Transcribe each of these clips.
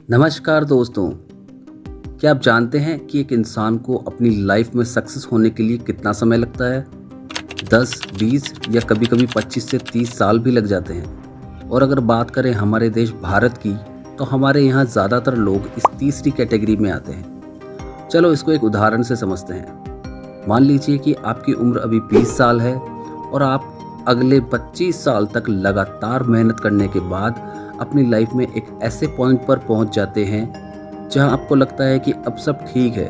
नमस्कार दोस्तों। क्या आप जानते हैं कि एक इंसान को अपनी लाइफ में सक्सेस होने के लिए कितना समय लगता है? 10, 20 या कभी-कभी 25 से 30 साल भी लग जाते हैं। और अगर बात करें हमारे देश भारत की, तो हमारे यहाँ ज़्यादातर लोग इस तीसरी कैटेगरी में आते हैं। चलो इसको एक उदाहरण से समझते हैं। मान लीजिए कि आपकी उम्र अभी 20 साल है और आप अगले 25 साल तक लगातार मेहनत करने के बाद अपनी लाइफ में एक ऐसे पॉइंट पर पहुंच जाते हैं जहां आपको लगता है कि अब सब ठीक है,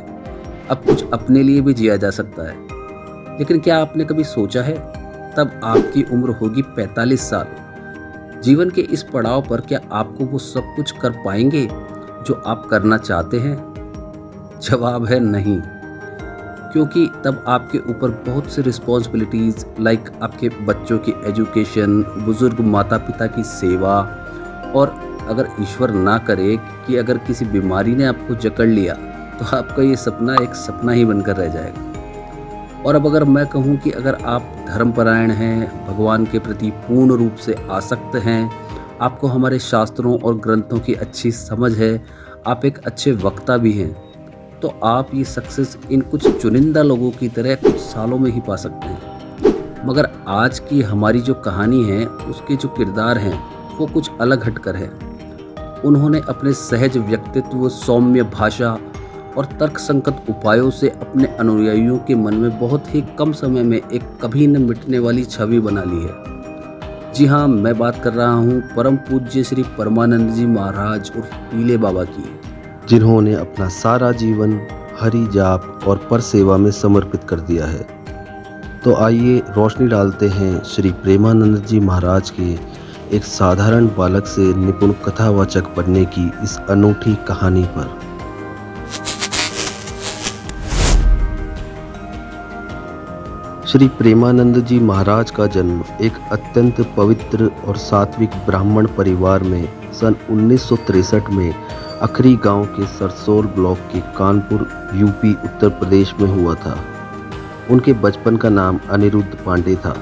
अब कुछ अपने लिए भी जिया जा सकता है। लेकिन क्या आपने कभी सोचा है, तब आपकी उम्र होगी 45 साल। जीवन के इस पड़ाव पर क्या आपको वो सब कुछ कर पाएंगे जो आप करना चाहते हैं? जवाब है नहीं, क्योंकि तब आपके ऊपर बहुत सी रिस्पॉन्सिबिलिटीज़ लाइक आपके बच्चों की एजुकेशन, बुजुर्ग माता पिता की सेवा, और अगर ईश्वर ना करे कि अगर किसी बीमारी ने आपको जकड़ लिया, तो आपका ये सपना एक सपना ही बनकर रह जाएगा। और अब अगर मैं कहूँ कि अगर आप धर्मपरायण हैं, भगवान के प्रति पूर्ण रूप से आसक्त हैं, आपको हमारे शास्त्रों और ग्रंथों की अच्छी समझ है, आप एक अच्छे वक्ता भी हैं, तो आप ये सक्सेस इन कुछ चुनिंदा लोगों की तरह कुछ सालों में ही पा सकते हैं। मगर आज की हमारी जो कहानी है, उसके जो किरदार हैं वो कुछ अलग हटकर है। उन्होंने अपने सहज व्यक्तित्व, सौम्य भाषा और तर्कसंगत उपायों से अपने अनुयायियों के मन में बहुत ही कम समय में एक कभी न मिटने वाली छवि बना ली है। जी हाँ, मैं बात कर रहा हूँ परम पूज्य श्री परमानंद जी महाराज उर्फ पीले बाबा की, जिन्होंने अपना सारा जीवन हरि जाप और पर सेवा में समर्पित कर दिया है। तो आइए रोशनी डालते हैं श्री प्रेमानंद जी महाराज के एक साधारण बालक से निपुण कथावाचक बनने की इस अनूठी कहानी पर। श्री प्रेमानंद जी महाराज का जन्म एक अत्यंत पवित्र और सात्विक ब्राह्मण परिवार में सन 1963 में अखरी गांव के सरसोल ब्लॉक के कानपुर यूपी उत्तर प्रदेश में हुआ था। उनके बचपन का नाम अनिरुद्ध पांडे था।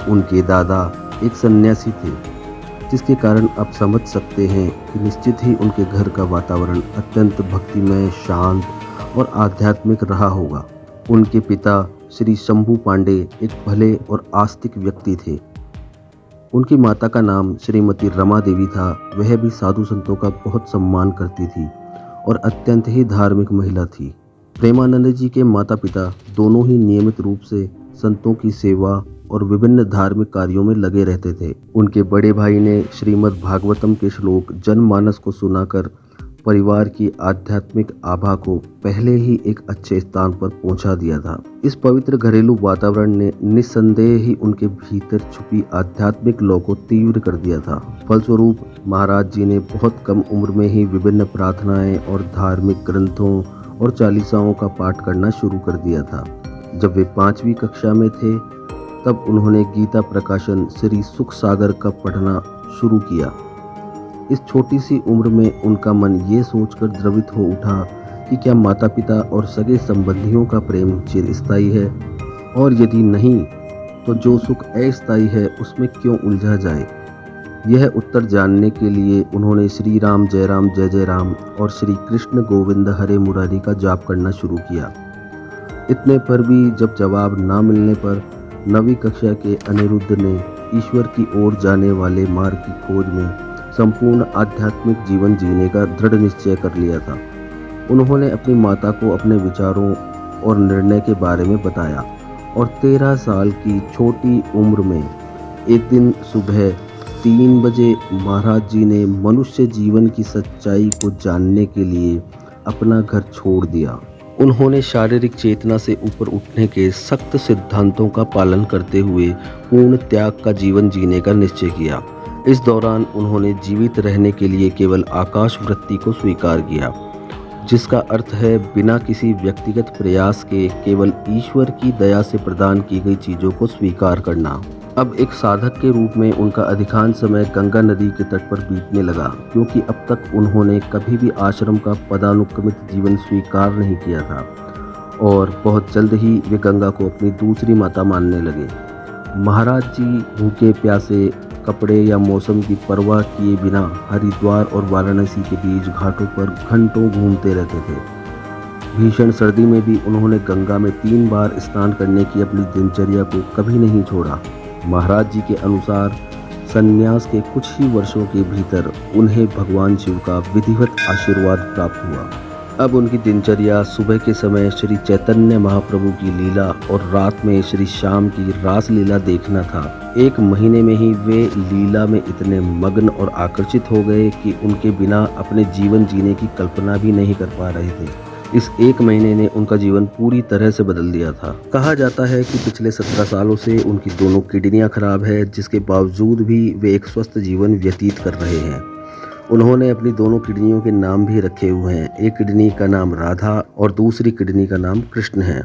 उनके दादा एक सन्यासी थे, जिसके कारण आप समझ सकते हैं कि निश्चित ही उनके घर का वातावरण अत्यंत भक्तिमय, शांत और आध्यात्मिक रहा होगा। उनके पिता श्री शंभू पांडे एक भले और आस्तिक व्यक्ति थे। उनकी माता का नाम श्रीमती रमा देवी था। वह भी साधु संतों का बहुत सम्मान करती थी और अत्यंत ही धार्मिक महिला थी। प्रेमानंद जी के माता पिता दोनों ही नियमित रूप से संतों की सेवा और विभिन्न धार्मिक कार्यों में लगे रहते थे। उनके बड़े भाई ने श्रीमद् भागवतम के श्लोक जनमानस को सुनाकर परिवार की आध्यात्मिक आभा को पहले ही एक अच्छे स्थान पर पहुंचा दिया था। इस पवित्र घरेलू वातावरण ने निस्संदेह ही उनके भीतर छुपी आध्यात्मिक लौ को तीव्र कर दिया था। फलस्वरूप महाराज जी ने बहुत कम उम्र में ही विभिन्न प्रार्थनाएं और धार्मिक ग्रंथों और चालीसाओं का पाठ करना शुरू कर दिया था। जब वे 5वीं कक्षा में थे, तब उन्होंने गीता प्रकाशन श्री सुख सागर का पढ़ना शुरू किया। इस छोटी सी उम्र में उनका मन ये सोचकर द्रवित हो उठा कि क्या माता पिता और सगे संबंधियों का प्रेम चिरस्थायी है, और यदि नहीं तो जो सुख अस्थायी है उसमें क्यों उलझा जाए। यह उत्तर जानने के लिए उन्होंने श्री राम जय जय राम और श्री कृष्ण गोविंद हरे मुरारी का जाप करना शुरू किया। इतने पर भी जब जवाब ना मिलने पर 9वीं कक्षा के अनिरुद्ध ने ईश्वर की ओर जाने वाले मार्ग की खोज में संपूर्ण आध्यात्मिक जीवन जीने का दृढ़ निश्चय कर लिया था। उन्होंने अपनी माता को अपने विचारों और निर्णय के बारे में बताया और 13 साल की छोटी उम्र में एक दिन सुबह 3 बजे महाराज जी ने मनुष्य जीवन की सच्चाई को जानने के लिए अपना घर छोड़ दिया। उन्होंने शारीरिक चेतना से ऊपर उठने के सख्त सिद्धांतों का पालन करते हुए पूर्ण त्याग का जीवन जीने का निश्चय किया। इस दौरान उन्होंने जीवित रहने के लिए केवल आकाश वृत्ति को स्वीकार किया, जिसका अर्थ है बिना किसी व्यक्तिगत प्रयास के केवल ईश्वर की दया से प्रदान की गई चीज़ों को स्वीकार करना। अब एक साधक के रूप में उनका अधिकांश समय गंगा नदी के तट पर बीतने लगा, क्योंकि अब तक उन्होंने कभी भी आश्रम का पदानुक्रमित जीवन स्वीकार नहीं किया था, और बहुत जल्द ही वे गंगा को अपनी दूसरी माता मानने लगे। महाराज जी भूखे प्यासे कपड़े या मौसम की परवाह किए बिना हरिद्वार और वाराणसी के बीच घाटों पर घंटों घूमते रहते थे। भीषण सर्दी में भी उन्होंने गंगा में 3 बार स्नान करने की अपनी दिनचर्या को कभी नहीं छोड़ा। महाराज जी के अनुसार संन्यास के कुछ ही वर्षों के भीतर उन्हें भगवान शिव का विधिवत आशीर्वाद प्राप्त हुआ। अब उनकी दिनचर्या सुबह के समय श्री चैतन्य महाप्रभु की लीला और रात में श्री श्याम की रास लीला देखना था। 1 महीने में ही वे लीला में इतने मग्न और आकर्षित हो गए कि उनके बिना अपने जीवन जीने की कल्पना भी नहीं कर पा रहे थे। इस 1 महीने ने उनका जीवन पूरी तरह से बदल दिया था। कहा जाता है कि पिछले 17 सालों से उनकी दोनों किडनियां खराब है, जिसके बावजूद भी वे एक स्वस्थ जीवन व्यतीत कर रहे हैं। उन्होंने अपनी दोनों किडनियों के नाम भी रखे हुए हैं। एक किडनी का नाम राधा और दूसरी किडनी का नाम कृष्ण है।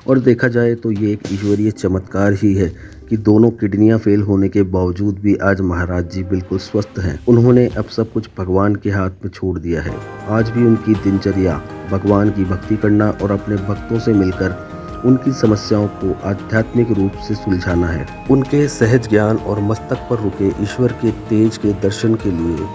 और देखा जाए तो ये एक ईश्वरीय चमत्कार ही है कि दोनों किडनियां फेल होने के बावजूद भी आज महाराज जी बिल्कुल स्वस्थ हैं। उन्होंने अब सब कुछ भगवान के हाथ में छोड़ दिया है। आज भी उनकी दिनचर्या भगवान की भक्ति करना और अपने भक्तों से मिलकर उनकी समस्याओं को आध्यात्मिक रूप से सुलझाना है। उनके सहज ज्ञान और मस्तक पर रुके ईश्वर के तेज के दर्शन के लिए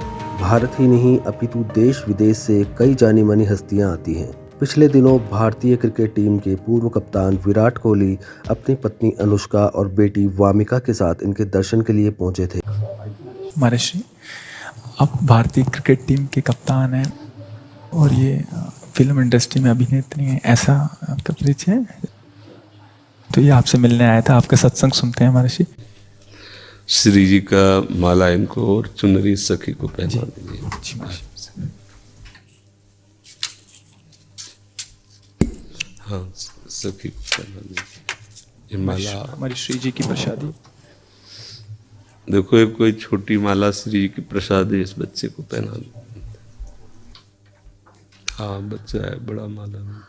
भारत ही नहीं अपितु देश विदेश से कई जानी मानी हस्तियां आती हैं। पिछले दिनों भारतीय क्रिकेट टीम के पूर्व कप्तान विराट कोहली अपनी पत्नी अनुष्का और बेटी वामिका के साथ इनके दर्शन के लिए पहुंचे थे। महर्षि, आप भारतीय क्रिकेट टीम के कप्तान हैं और ये फिल्म इंडस्ट्री में अभिनेत्री हैं, ऐसा आपका परिचय है? तो ये आपसे मिलने आया था, आपका सत्संग सुनते हैं महर्षि। श्री जी का माला इनको और चुनरी सखी को पहना दीजिए। जी महर्षि। हाँ, सखी को पहना दीजिए। ये माला हमारी श्री जी की प्रसादी। देखो, एक कोई छोटी माला श्री जी की प्रसाद है, इस बच्चे को पहना दो। हाँ, बच्चा है, बड़ा माला नहीं।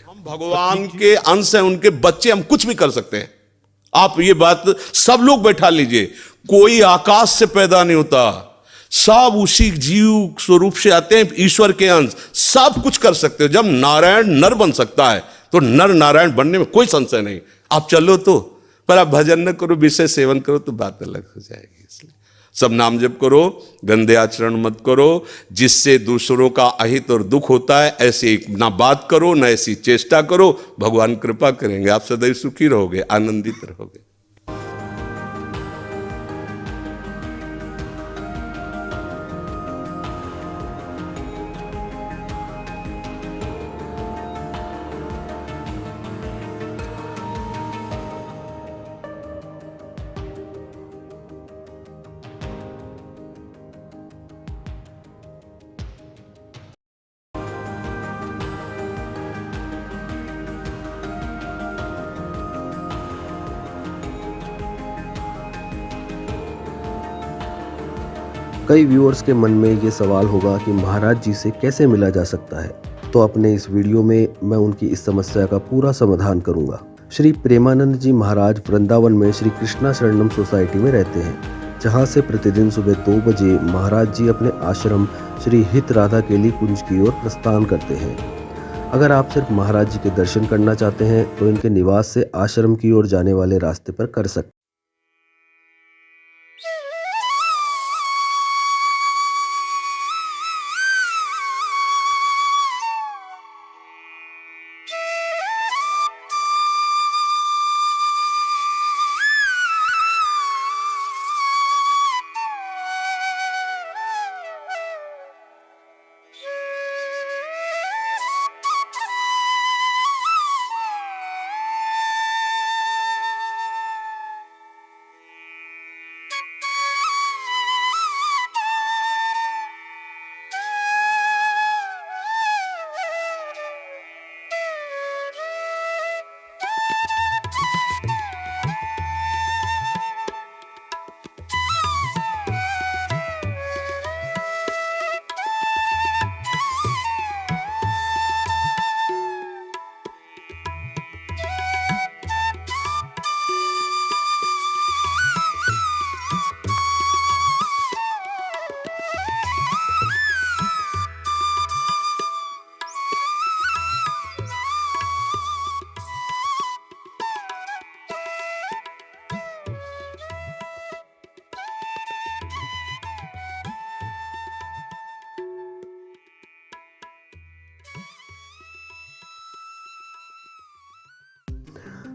हम भगवान के अंश हैं, उनके बच्चे, हम कुछ भी कर सकते हैं। आप ये बात सब लोग बैठा लीजिए, कोई आकाश से पैदा नहीं होता, सब उसी जीव स्वरूप से आते हैं, ईश्वर के अंश। सब कुछ कर सकते हो। जब नारायण नर बन सकता है तो नर नारायण बनने में कोई संशय नहीं। आप चलो तो, पर आप भजन न करो, विषय सेवन करो तो बात अलग हो जाएगी। इसलिए सब नाम जप करो, गंदे आचरण मत करो, जिससे दूसरों का अहित और दुख होता है ऐसी ना बात करो, ना ऐसी चेष्टा करो। भगवान कृपा करेंगे, आप सदैव सुखी रहोगे, आनंदित रहोगे। कई व्यूअर्स के मन में ये सवाल होगा कि महाराज जी से कैसे मिला जा सकता है, तो अपने इस वीडियो में मैं उनकी इस समस्या का पूरा समाधान करूंगा। श्री प्रेमानंद जी महाराज वृंदावन में श्री कृष्णा शरणम सोसाइटी में रहते हैं, जहां से प्रतिदिन सुबह 2 बजे महाराज जी अपने आश्रम श्री हित राधा केली कुंज की ओर प्रस्थान करते हैं। अगर आप सिर्फ महाराज जी के दर्शन करना चाहते हैं तो इनके निवास से आश्रम की ओर जाने वाले रास्ते पर कर सकते हैं।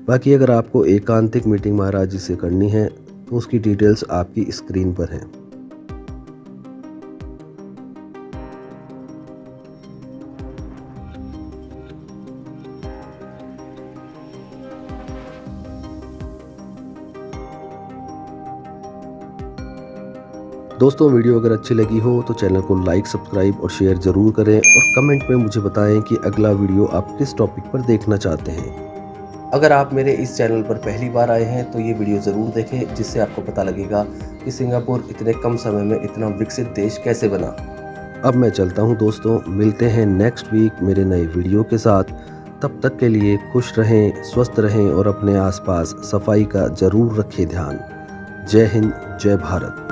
बाकी अगर आपको एकांतिक मीटिंग महाराज जी से करनी है तो उसकी डिटेल्स आपकी स्क्रीन पर हैं। दोस्तों वीडियो अगर अच्छी लगी हो तो चैनल को लाइक, सब्सक्राइब और शेयर ज़रूर करें और कमेंट में मुझे बताएं कि अगला वीडियो आप किस टॉपिक पर देखना चाहते हैं। अगर आप मेरे इस चैनल पर पहली बार आए हैं तो ये वीडियो ज़रूर देखें, जिससे आपको पता लगेगा कि सिंगापुर इतने कम समय में इतना विकसित देश कैसे बना। अब मैं चलता हूँ दोस्तों, मिलते हैं नेक्स्ट वीक मेरे नए वीडियो के साथ। तब तक के लिए खुश रहें, स्वस्थ रहें और अपने आसपास सफाई का ज़रूर रखें ध्यान। जय हिंद, जय भारत।